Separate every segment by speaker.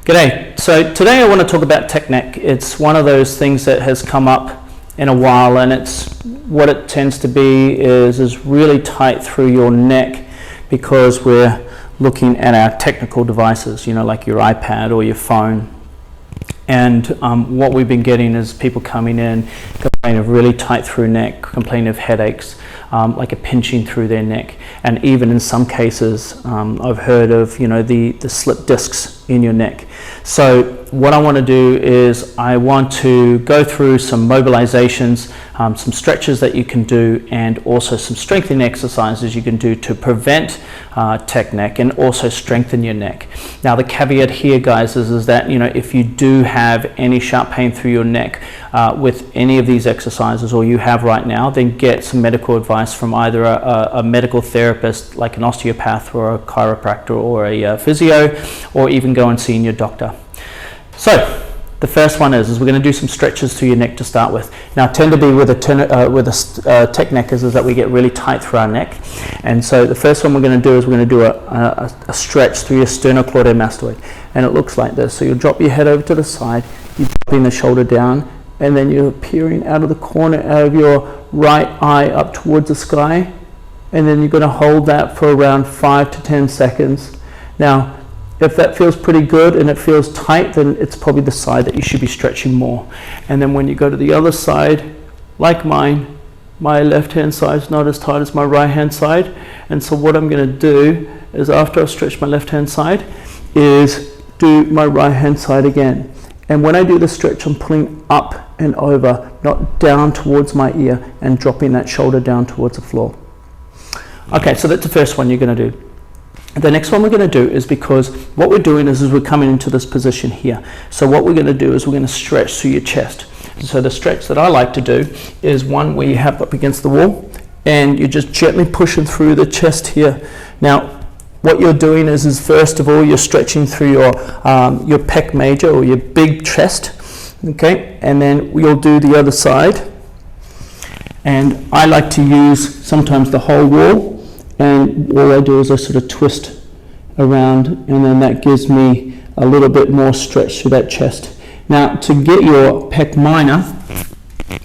Speaker 1: G'day. So today I want to talk about tech neck. It's one of those things that has come up in a while, and it's what it tends to be is really tight through your neck because we're looking at our technical devices, you know, like your iPad or your phone. And what we've been getting is people coming in complaining of really tight through neck, complaining of headaches, like a pinching through their neck, and even in some cases I've heard of, you know, the slip discs in your neck. So what I want to do is I want to go through some mobilizations, some stretches that you can do, and also some strengthening exercises you can do to prevent tech neck and also strengthen your neck. Now the caveat here, guys, is that, you know, if you do have any sharp pain through your neck with any of these exercises, or you have right now, then get some medical advice from either a medical therapist like an osteopath or a chiropractor or a physio, or even go and see your doctor. So the first one is we're going to do some stretches to your neck to start with. Now tend to be with a tech neck is that we get really tight through our neck, and so the first one we're going to do is we're going to do a stretch through your sternocleidomastoid, and it looks like this. So you'll drop your head over to the side, you're dropping the shoulder down, and then you're peering out of the corner out of your right eye up towards the sky, and then you're going to hold that for around 5 to 10 seconds. Now if that feels pretty good and it feels tight, then it's probably the side that you should be stretching more. And then when you go to the other side, like mine, my left hand side is not as tight as my right hand side, and so what I'm going to do is, after I've stretched my left hand side, is do my right hand side again. And when I do the stretch, I'm pulling up and over, not down towards my ear, and dropping that shoulder down towards the floor. Okay, so that's the first one you're going to do. The next one we're going to do is, because what we're doing is we're coming into this position here. So what we're going to do is we're going to stretch through your chest. So the stretch that I like to do is one where you have up against the wall and you're just gently pushing through the chest here. Now what you're doing is first of all you're stretching through your pec major, or your big chest, okay, and then we'll do the other side. And I like to use sometimes the whole wall, and all I do is I sort of twist around, and then that gives me a little bit more stretch through that chest. Now to get your pec minor,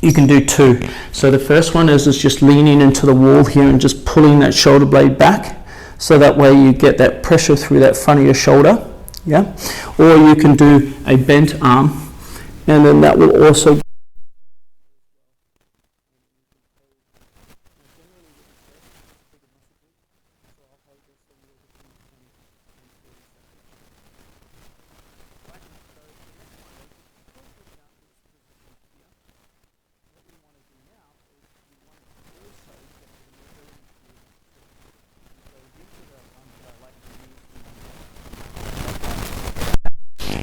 Speaker 1: you can do two. So the first one is just leaning into the wall here and just pulling that shoulder blade back, so that way you get that pressure through that front of your shoulder, yeah? Or you can do a bent arm, and then that will also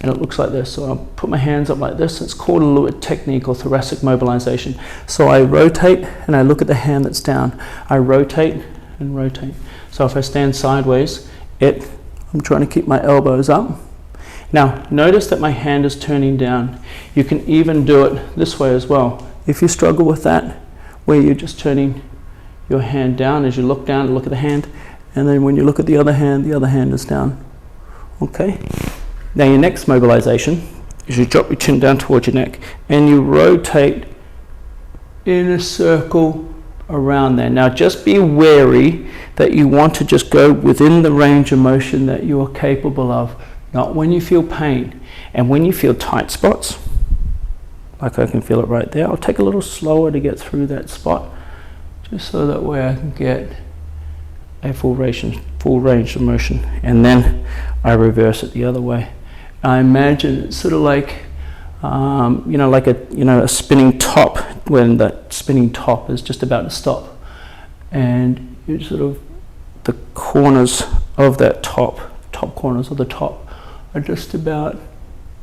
Speaker 1: and it looks like this. So I'll put my hands up like this. It's called a Lewitt technique, or thoracic mobilization. So I rotate and I look at the hand that's down. I rotate and rotate. So if I stand sideways, I'm trying to keep my elbows up. Now notice that my hand is turning down. You can even do it this way as well. If you struggle with that, where you're just turning your hand down as you look down and look at the hand, and then when you look at the other hand is down. Okay. Now your next mobilization is you drop your chin down towards your neck and you rotate in a circle around there. Now just be wary that you want to just go within the range of motion that you are capable of, not when you feel pain. And when you feel tight spots, like I can feel it right there, I'll take a little slower to get through that spot, just so that way I can get a full range of motion, and then I reverse it the other way. I imagine it's sort of like, you know, like a spinning top, when that spinning top is just about to stop, and you sort of, the corners of that top corners of the top are just about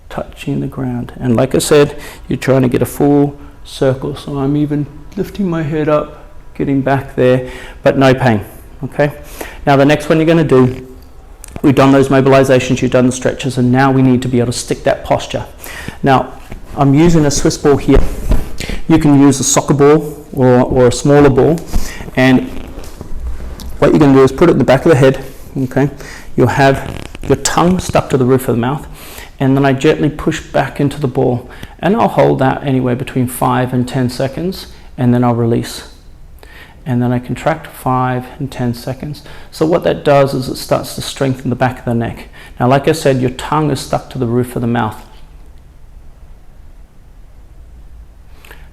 Speaker 1: touching the ground. And like I said, you're trying to get a full circle. So I'm even lifting my head up, getting back there, but no pain. Okay. Now the next one you're going to do, we've done those mobilizations, you've done the stretches, and now we need to be able to stick that posture. Now I'm using a Swiss ball here. You can use a soccer ball or a smaller ball, and what you're going to do is put it in the back of the head. Okay, you'll have your tongue stuck to the roof of the mouth, and then I gently push back into the ball, and I'll hold that anywhere between 5 and 10 seconds, and then I'll release. And then I contract 5 and 10 seconds. So what that does is it starts to strengthen the back of the neck. Now, like I said, your tongue is stuck to the roof of the mouth.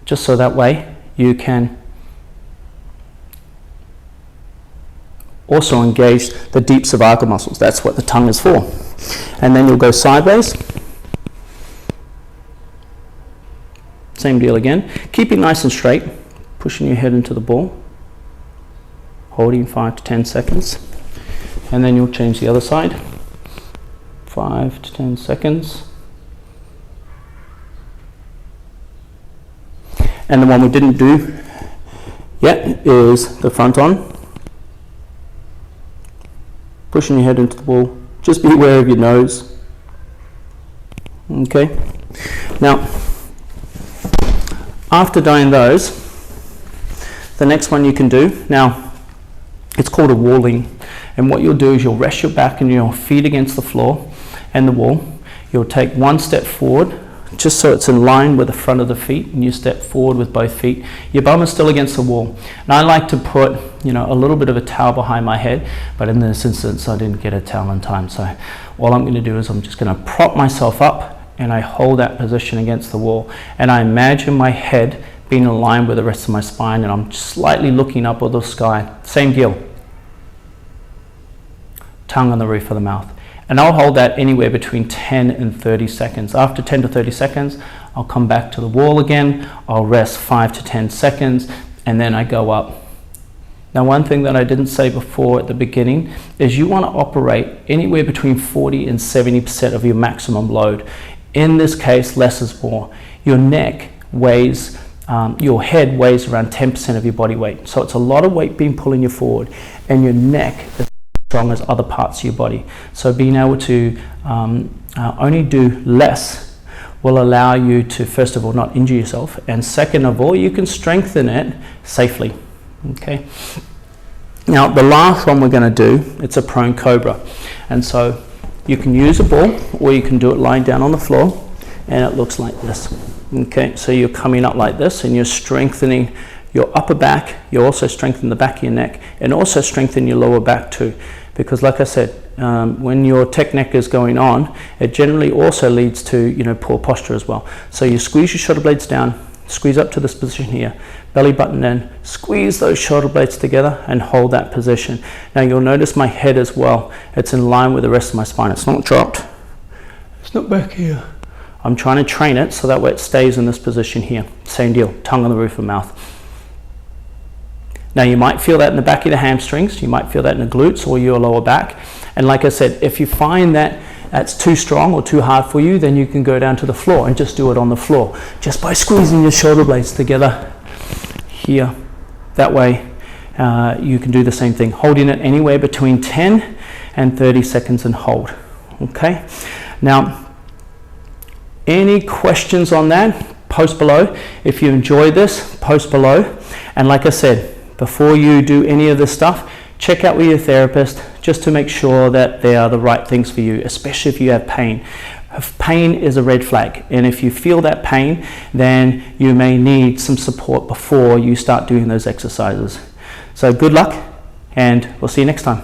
Speaker 1: Just so that way you can also engage the deep cervical muscles. That's what the tongue is for. And then you'll go sideways. Same deal again. Keep it nice and straight, pushing your head into the ball, holding 5 to 10 seconds, and then you'll change the other side. 5 to 10 seconds. And the one we didn't do yet is the front on. Pushing your head into the ball. Just be aware of your nose. Okay. Now, after doing those, the next one you can do, now it's called a wall lean. And what you'll do is you'll rest your back and your feet against the floor and the wall. You'll take one step forward, just so it's in line with the front of the feet, and you step forward with both feet. Your bum is still against the wall. And I like to put, a little bit of a towel behind my head, but in this instance I didn't get a towel in time. So all I'm going to do is I'm just going to prop myself up, and I hold that position against the wall. And I imagine my head being in line with the rest of my spine, and I'm slightly looking up at the sky. Same deal. Tongue on the roof of the mouth. And I'll hold that anywhere between 10 and 30 seconds. After 10 to 30 seconds, I'll come back to the wall again. I'll rest 5 to 10 seconds, and then I go up. Now, one thing that I didn't say before at the beginning is you want to operate anywhere between 40 and 70% of your maximum load. In this case, less is more. Your neck weighs, your head weighs around 10% of your body weight. So it's a lot of weight being pulling you forward, and your neck is strong as other parts of your body. So being able to only do less will allow you to, first of all, not injure yourself, and second of all, you can strengthen it safely. Okay. Now the last one we're going to do, it's a prone cobra, and so you can use a ball or you can do it lying down on the floor, and it looks like this. Okay, so you're coming up like this and you're strengthening your upper back. You also strengthen the back of your neck, and also strengthen your lower back too, because like I said, when your tech neck is going on, it generally also leads to poor posture as well. So you squeeze your shoulder blades down, squeeze up to this position here, belly button in, squeeze those shoulder blades together and hold that position. Now you'll notice my head as well, it's in line with the rest of my spine. It's not dropped, it's not back here. I'm trying to train it so that way it stays in this position here. Same deal, tongue on the roof of the mouth. Now you might feel that in the back of the hamstrings, you might feel that in the glutes or your lower back. And like I said, if you find that that's too strong or too hard for you, then you can go down to the floor and just do it on the floor, just by squeezing your shoulder blades together here. That way you can do the same thing, holding it anywhere between 10 and 30 seconds and hold. Okay. Now, any questions on that, post below. If you enjoy this, post below. And like I said, before you do any of this stuff, check out with your therapist just to make sure that they are the right things for you, especially if you have pain. Pain is a red flag, and if you feel that pain, then you may need some support before you start doing those exercises. So good luck, and we'll see you next time.